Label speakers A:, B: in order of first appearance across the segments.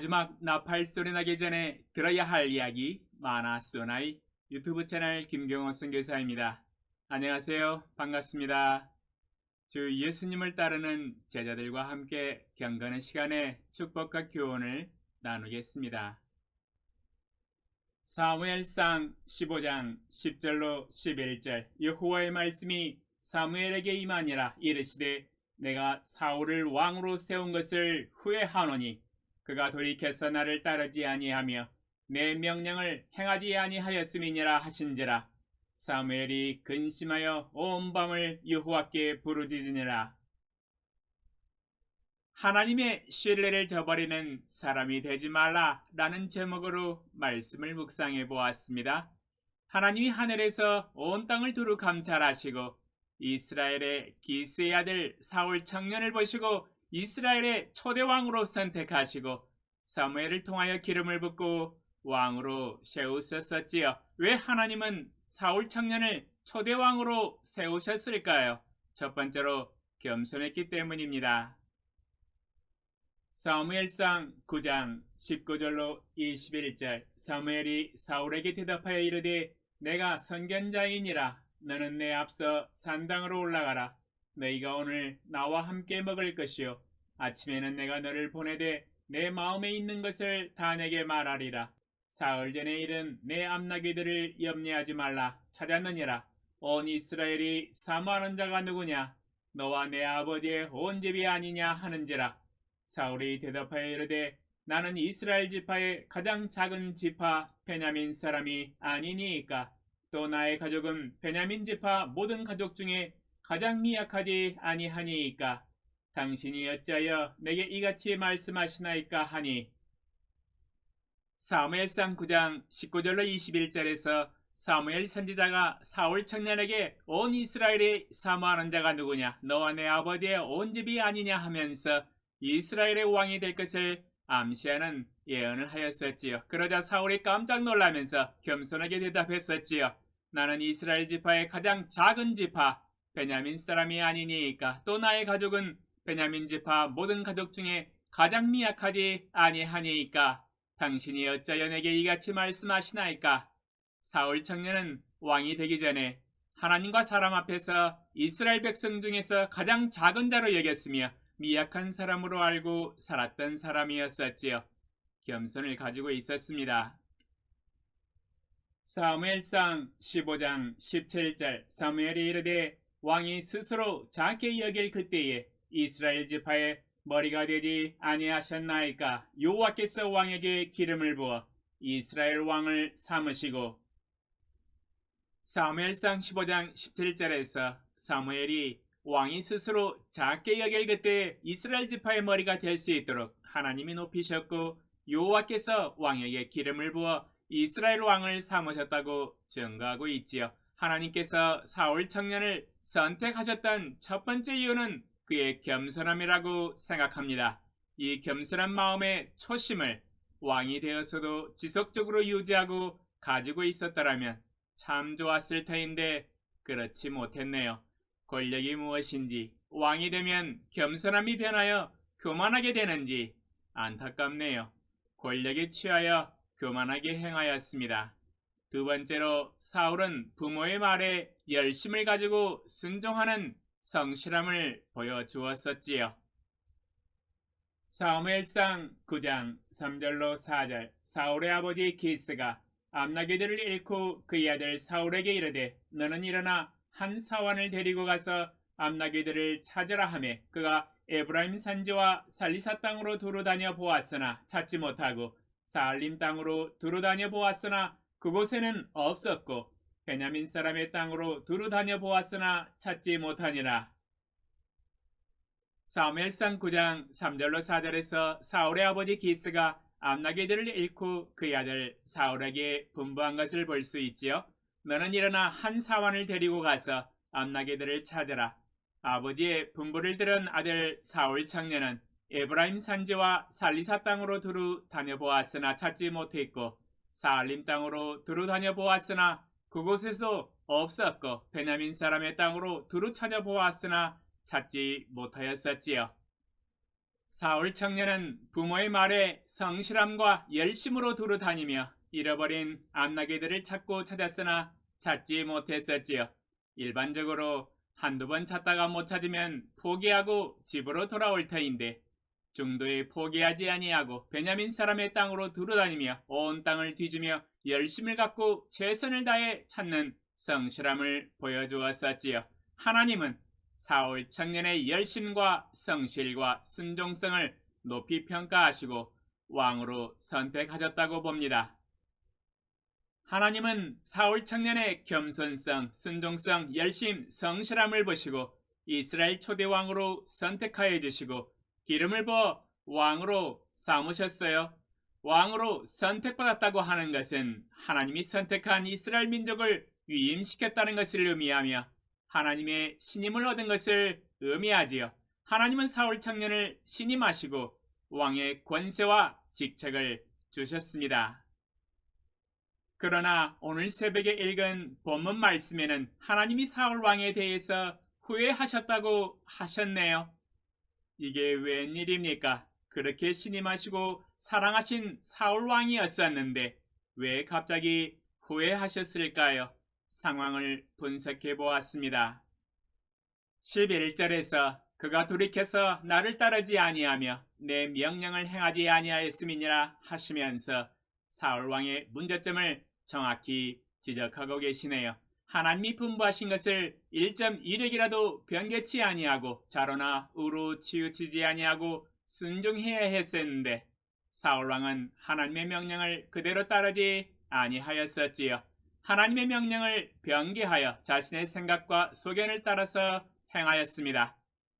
A: 마지막 나팔 소리 나기 전에 들어야 할 이야기 많았소나이 유튜브 채널 김경호 선교사입니다. 안녕하세요. 반갑습니다. 주 예수님을 따르는 제자들과 함께 경건의 시간에 축복과 교훈을 나누겠습니다. 사무엘상 15장 10절로 11절 여호와의 말씀이 사무엘에게 임하니라. 이르시되 내가 사울을 왕으로 세운 것을 후회하노니 그가 돌이켜서 나를 따르지 아니하며 내 명령을 행하지 아니하였음이니라 하신지라. 사무엘이 근심하여 온 밤을 여호와께 부르짖으니라. 하나님의 신뢰를 저버리는 사람이 되지 말라 라는 제목으로 말씀을 묵상해 보았습니다. 하나님이 하늘에서 온 땅을 두루 감찰하시고 이스라엘의 기스의 아들 사울 청년을 보시고 이스라엘의 초대왕으로 선택하시고 사무엘을 통하여 기름을 붓고 왕으로 세우셨었지요. 왜 하나님은 사울 청년을 초대왕으로 세우셨을까요? 첫 번째로 겸손했기 때문입니다. 사무엘상 9장 19절로 21절 사무엘이 사울에게 대답하여 이르되 내가 선견자이니라. 너는 내 앞서 산당으로 올라가라. 너희가 오늘 나와 함께 먹을 것이요 아침에는 내가 너를 보내되 내 마음에 있는 것을 다 내게 말하리라. 사흘 전의 일은 내 암나귀들을 염려하지 말라 찾았느니라. 온 이스라엘이 사모하는 자가 누구냐? 너와 내 아버지의 온 집이 아니냐 하는지라. 사울이 대답하여 이르되 나는 이스라엘 지파의 가장 작은 지파 베냐민 사람이 아니니이까. 또 나의 가족은 베냐민 지파 모든 가족 중에 가장 미약하지 아니하니이까. 당신이 어찌하여 내게 이같이 말씀하시나이까 하니. 사무엘상 9장 19절로 21절에서 사무엘 선지자가 사울 청년에게 온 이스라엘이 사모하는 자가 누구냐? 너와 내 아버지의 온 집이 아니냐 하면서 이스라엘의 왕이 될 것을 암시하는 예언을 하였었지요. 그러자 사울이 깜짝 놀라면서 겸손하게 대답했었지요. 나는 이스라엘 지파의 가장 작은 지파 베냐민 사람이 아니니이까. 또 나의 가족은 베냐민 지파 모든 가족 중에 가장 미약하지 아니하니이까. 당신이 어찌하여 내게 이같이 말씀하시나이까. 사울 청년은 왕이 되기 전에 하나님과 사람 앞에서 이스라엘 백성 중에서 가장 작은 자로 여겼으며 미약한 사람으로 알고 살았던 사람이었었지요. 겸손을 가지고 있었습니다. 사무엘상 15장 17절 사무엘이 이르되 왕이 스스로 작게 여길 그때에 이스라엘 지파의 머리가 되지 아니하셨나이까. 여호와께서 왕에게 기름을 부어 이스라엘 왕을 삼으시고. 사무엘상 15장 17절에서 사무엘이 왕이 스스로 작게 여길 그때 이스라엘 지파의 머리가 될 수 있도록 하나님이 높이셨고 여호와께서 왕에게 기름을 부어 이스라엘 왕을 삼으셨다고 증거하고 있지요. 하나님께서 사울 청년을 선택하셨던 첫 번째 이유는 그의 겸손함이라고 생각합니다. 이 겸손한 마음의 초심을 왕이 되어서도 지속적으로 유지하고 가지고 있었더라면 참 좋았을 터인데 그렇지 못했네요. 권력이 무엇인지 왕이 되면 겸손함이 변하여 교만하게 되는지 안타깝네요. 권력에 취하여 교만하게 행하였습니다. 두 번째로 사울은 부모의 말에 열심을 가지고 순종하는 성실함을 보여주었었지요. 사무엘상 9장 3절로 4절 사울의 아버지 기스가 암나귀들을 잃고 그의 아들 사울에게 이르되 너는 일어나 한 사환을 데리고 가서 암나귀들을 찾으라 하매 그가 에브라임 산지와 살리사 땅으로 두루 다녀 보았으나 찾지 못하고 사알림 땅으로 두루 다녀 보았으나 그곳에는 없었고 베냐민 사람의 땅으로 두루 다녀 보았으나 찾지 못하니라. 사무엘상 9장 3절로 4절에서 사울의 아버지 기스가 암나귀들을 잃고 그의 아들 사울에게 분부한 것을 볼 수 있지요. 너는 일어나 한 사환을 데리고 가서 암나귀들을 찾으라. 아버지의 분부를 들은 아들 사울 청년은 에브라임 산지와 살리사 땅으로 두루 다녀보았으나 찾지 못했고 사알림 땅으로 두루 다녀보았으나 그곳에서 없었고 베냐민 사람의 땅으로 두루 찾아보았으나 찾지 못하였었지요. 사울 청년은 부모의 말에 성실함과 열심으로 두루 다니며 잃어버린 암나귀들을 찾았으나 찾지 못했었지요. 일반적으로 한두 번 찾다가 못 찾으면 포기하고 집으로 돌아올 터인데 중도에 포기하지 아니하고 베냐민 사람의 땅으로 두루 다니며 온 땅을 뒤지며 열심을 갖고 최선을 다해 찾는 성실함을 보여주었었지요. 하나님은 사울 청년의 열심과 성실과 순종성을 높이 평가하시고 왕으로 선택하셨다고 봅니다. 하나님은 사울 청년의 겸손성, 순종성, 열심, 성실함을 보시고 이스라엘 초대 왕으로 선택하여 주시고 기름을 부어 왕으로 삼으셨어요. 왕으로 선택받았다고 하는 것은 하나님이 선택한 이스라엘 민족을 위임시켰다는 것을 의미하며 하나님의 신임을 얻은 것을 의미하지요. 하나님은 사울 청년을 신임하시고 왕의 권세와 직책을 주셨습니다. 그러나 오늘 새벽에 읽은 본문 말씀에는 하나님이 사울 왕에 대해서 후회하셨다고 하셨네요. 이게 웬일입니까? 그렇게 신임하시고 사랑하신 사울 왕이었었는데 왜 갑자기 후회하셨을까요? 상황을 분석해 보았습니다. 11절에서 그가 돌이켜서 나를 따르지 아니하며 내 명령을 행하지 아니하였음이니라 하시면서 사울 왕의 문제점을 정확히 지적하고 계시네요. 하나님이 분부하신 것을 1.1획이라도 변개치 아니하고 좌로나 우로 치우치지 아니하고 순종해야 했었는데 사울 왕은 하나님의 명령을 그대로 따르지 아니하였었지요. 하나님의 명령을 변개하여 자신의 생각과 소견을 따라서 행하였습니다.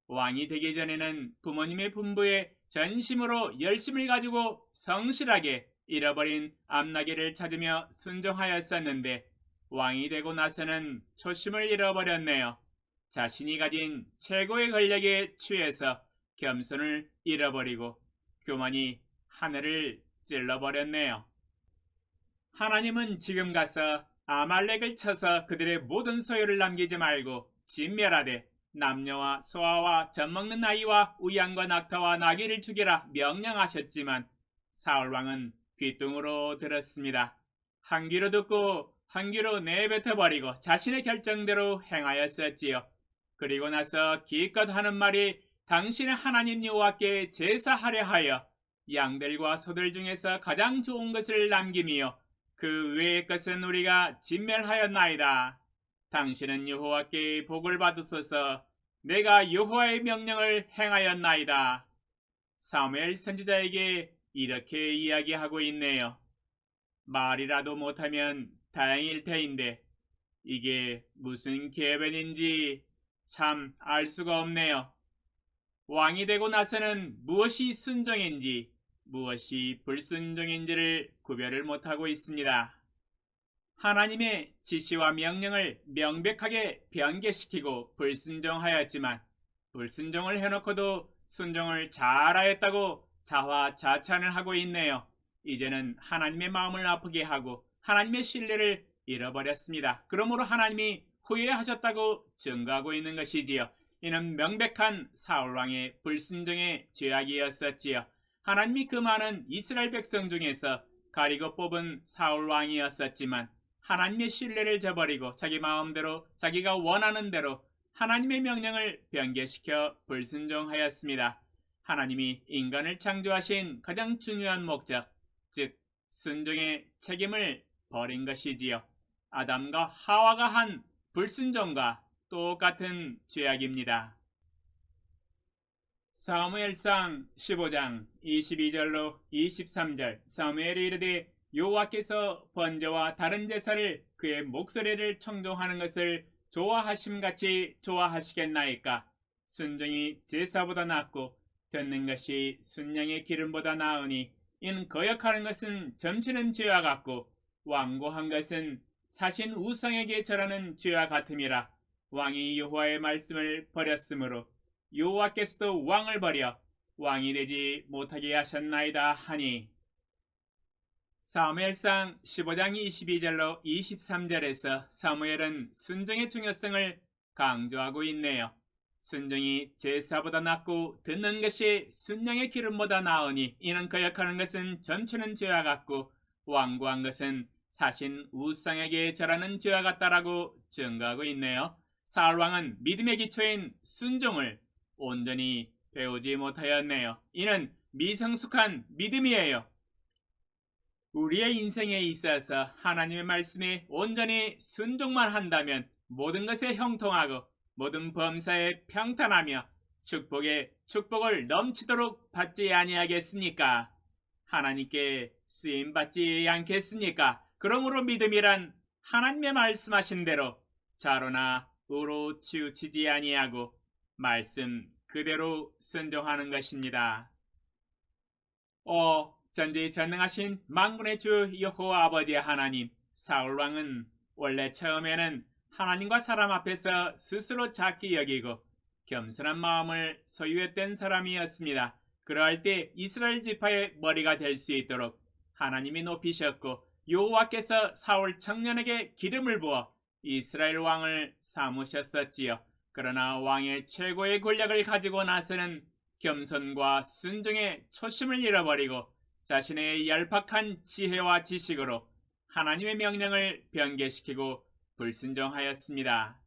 A: 왕이 되기 전에는 부모님의 분부에 전심으로 열심을 가지고 성실하게 잃어버린 암나귀를 찾으며 순종하였었는데 왕이 되고 나서는 초심을 잃어버렸네요. 자신이 가진 최고의 권력에 취해서 겸손을 잃어버리고 교만이 하늘을 찔러버렸네요. 하나님은 지금 가서 아말렉을 쳐서 그들의 모든 소유를 남기지 말고 진멸하되 남녀와 소아와 젖먹는 아이와 우양과 낙타와 나귀를 죽이라 명령하셨지만 사울왕은 귀뚱으로 들었습니다. 한 귀로 듣고 한 귀로 내뱉어버리고 자신의 결정대로 행하였었지요. 그리고 나서 기껏 하는 말이 당신의 하나님 여호와께 제사하려 하여 양들과 소들 중에서 가장 좋은 것을 남김이요 그 외의 것은 우리가 진멸하였나이다. 당신은 여호와께 복을 받으소서. 내가 여호와의 명령을 행하였나이다. 사무엘 선지자에게 이렇게 이야기하고 있네요. 말이라도 못하면 다행일 테인데 이게 무슨 계변인지 참 알 수가 없네요. 왕이 되고 나서는 무엇이 순종인지 무엇이 불순종인지를 구별을 못하고 있습니다. 하나님의 지시와 명령을 명백하게 변개시키고 불순종하였지만 불순종을 해놓고도 순종을 잘하였다고 자화자찬을 하고 있네요. 이제는 하나님의 마음을 아프게 하고 하나님의 신뢰를 잃어버렸습니다. 그러므로 하나님이 후회하셨다고 증거하고 있는 것이지요. 이는 명백한 사울왕의 불순종의 죄악이었었지요. 하나님이 그 많은 이스라엘 백성 중에서 가리고 뽑은 사울왕이었었지만 하나님의 신뢰를 저버리고 자기 마음대로 자기가 원하는 대로 하나님의 명령을 변개시켜 불순종하였습니다. 하나님이 인간을 창조하신 가장 중요한 목적, 즉 순종의 책임을 버린 것이지요. 아담과 하와가 한 불순종과 똑같은 죄악입니다. 사무엘상 15장 22절로 23절 사무엘이 이르되 여호와께서 번제와 다른 제사를 그의 목소리를 청종하는 것을 좋아하심같이 좋아하시겠나이까. 순종이 제사보다 낫고 듣는 것이 순양의 기름보다 나으니 이는 거역하는 것은 점치는 죄와 같고 완고한 것은 사신 우상에게 절하는 죄와 같음이라. 왕이 여호와의 말씀을 버렸으므로 여호와께서도 왕을 버려 왕이 되지 못하게 하셨나이다 하니. 사무엘상 15장 22절로 23절에서 사무엘은 순종의 중요성을 강조하고 있네요. 순종이 제사보다 낫고 듣는 것이 순양의 기름보다 나으니 이는 거역하는 것은 점치는 죄와 같고 완고한 것은 사신 우상에게 절하는 죄와 같다라고 증거하고 있네요. 사울 왕은 믿음의 기초인 순종을 온전히 배우지 못하였네요. 이는 미성숙한 믿음이에요. 우리의 인생에 있어서 하나님의 말씀에 온전히 순종만 한다면 모든 것에 형통하고 모든 범사에 평탄하며 축복에 축복을 넘치도록 받지 아니하겠습니까? 하나님께 쓰임 받지 않겠습니까? 그러므로 믿음이란 하나님의 말씀하신 대로 좌로나 우로 치우치지 아니하고 말씀 그대로 순종하는 것입니다. 전지전능하신 만군의 주 여호와 아버지 하나님, 사울 왕은 원래 처음에는 하나님과 사람 앞에서 스스로 작게 여기고 겸손한 마음을 소유했던 사람이었습니다. 그러할 때 이스라엘 지파의 머리가 될 수 있도록 하나님이 높이셨고 여호와께서 사울 청년에게 기름을 부어 이스라엘 왕을 삼으셨었지요. 그러나 왕의 최고의 권력을 가지고 나서는 겸손과 순종의 초심을 잃어버리고 자신의 얄팍한 지혜와 지식으로 하나님의 명령을 변개시키고 불순종하였습니다.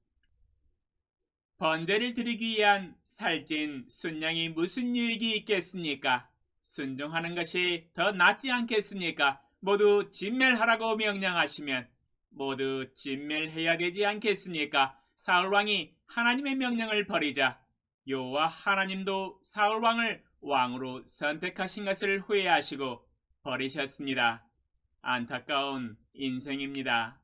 A: 번제를 드리기 위한 살찐 순양이 무슨 유익이 있겠습니까? 순종하는 것이 더 낫지 않겠습니까? 모두 진멸하라고 명령하시면 모두 진멸해야 되지 않겠습니까? 사울왕이 하나님의 명령을 버리자 여호와 하나님도 사울왕을 왕으로 선택하신 것을 후회하시고 버리셨습니다. 안타까운 인생입니다.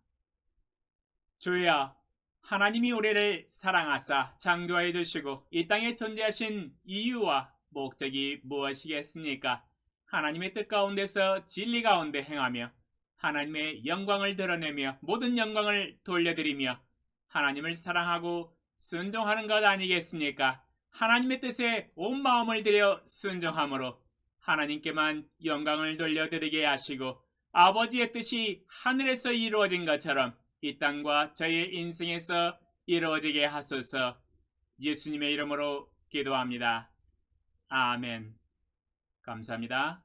A: 주여, 하나님이 우리를 사랑하사 창조하여 주시고 이 땅에 존재하신 이유와 목적이 무엇이겠습니까? 하나님의 뜻 가운데서 진리 가운데 행하며 하나님의 영광을 드러내며 모든 영광을 돌려드리며 하나님을 사랑하고 순종하는 것 아니겠습니까? 하나님의 뜻에 온 마음을 들여 순종함으로 하나님께만 영광을 돌려드리게 하시고 아버지의 뜻이 하늘에서 이루어진 것처럼 이 땅과 저의 인생에서 이루어지게 하소서. 예수님의 이름으로 기도합니다. 아멘. 감사합니다.